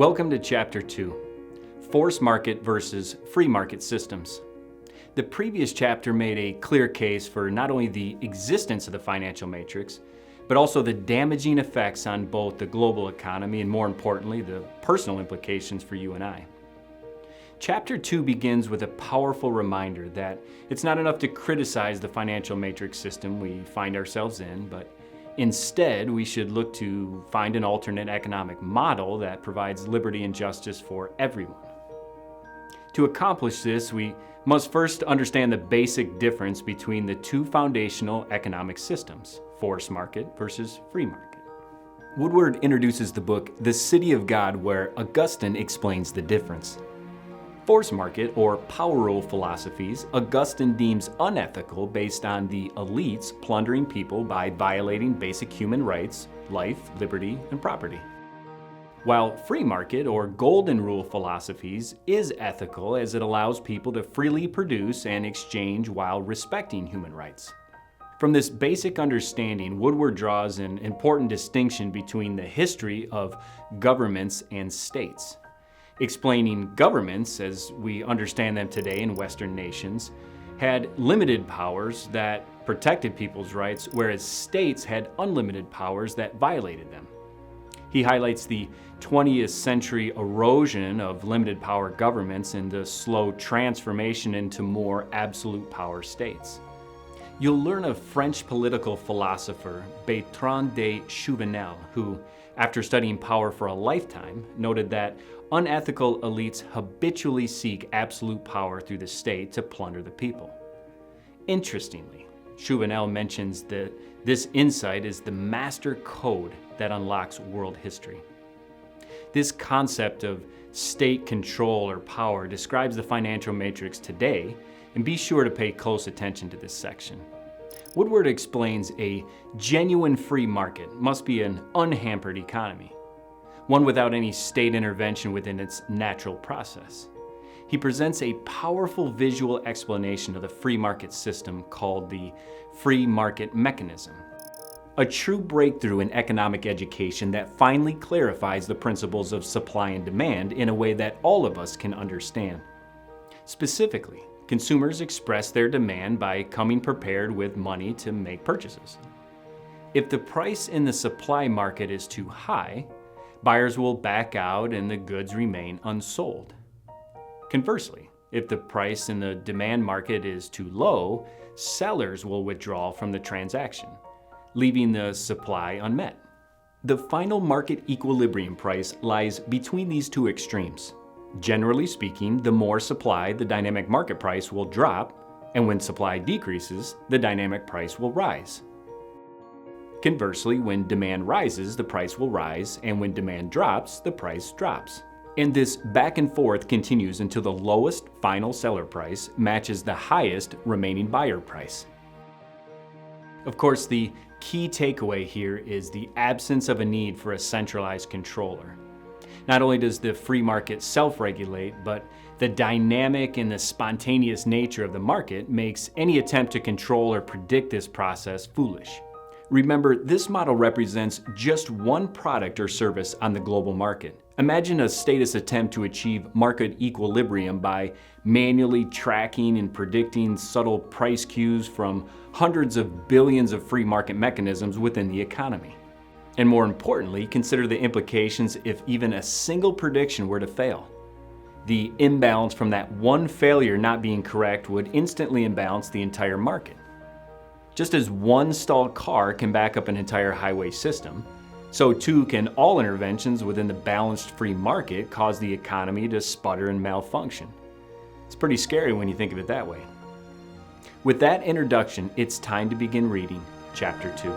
Welcome to Chapter 2, Forced Market versus Free Market Systems. The previous chapter made a clear case for not only the existence of the financial matrix, but also the damaging effects on both the global economy and, more importantly, the personal implications for you and I. Chapter 2 begins with a powerful reminder that it's not enough to criticize the financial matrix system we find ourselves in, but instead, we should look to find an alternate economic model that provides liberty and justice for everyone. To accomplish this, we must first understand the basic difference between the two foundational economic systems, forced market versus free market. Woodward introduces the book The City of God, where Augustine explains the difference. Forced market, or power rule philosophies, Augustine deems unethical based on the elites plundering people by violating basic human rights, life, liberty, and property. While free market, or golden rule philosophies, is ethical as it allows people to freely produce and exchange while respecting human rights. From this basic understanding, Woodward draws an important distinction between the history of governments and states. Explaining governments, as we understand them today in Western nations, had limited powers that protected people's rights, whereas states had unlimited powers that violated them. He highlights the 20th century erosion of limited power governments and the slow transformation into more absolute power states. You'll learn of French political philosopher Bertrand de Chauvenel, who, after studying power for a lifetime, noted that unethical elites habitually seek absolute power through the state to plunder the people. Interestingly, Chauvenel mentions that this insight is the master code that unlocks world history. This concept of state control or power describes the financial matrix today, and be sure to pay close attention to this section. Woodward explains a genuine free market must be an unhampered economy, one without any state intervention within its natural process. He presents a powerful visual explanation of the free market system called the free market mechanism, a true breakthrough in economic education that finally clarifies the principles of supply and demand in a way that all of us can understand. Specifically, consumers express their demand by coming prepared with money to make purchases. If the price in the supply market is too high, buyers will back out and the goods remain unsold. Conversely, if the price in the demand market is too low, sellers will withdraw from the transaction, leaving the supply unmet. The final market equilibrium price lies between these two extremes. Generally speaking, the more supply, the dynamic market price will drop, and when supply decreases, the dynamic price will rise. Conversely, when demand rises, the price will rise, and when demand drops, the price drops. And this back and forth continues until the lowest final seller price matches the highest remaining buyer price. Of course, the key takeaway here is the absence of a need for a centralized controller. Not only does the free market self-regulate, but the dynamic and the spontaneous nature of the market makes any attempt to control or predict this process foolish. Remember, this model represents just one product or service on the global market. Imagine a statist attempt to achieve market equilibrium by manually tracking and predicting subtle price cues from hundreds of billions of free market mechanisms within the economy. And more importantly, consider the implications if even a single prediction were to fail. The imbalance from that one failure not being correct would instantly imbalance the entire market. Just as one stalled car can back up an entire highway system, so too can all interventions within the balanced free market cause the economy to sputter and malfunction. It's pretty scary when you think of it that way. With that introduction, it's time to begin reading Chapter 2.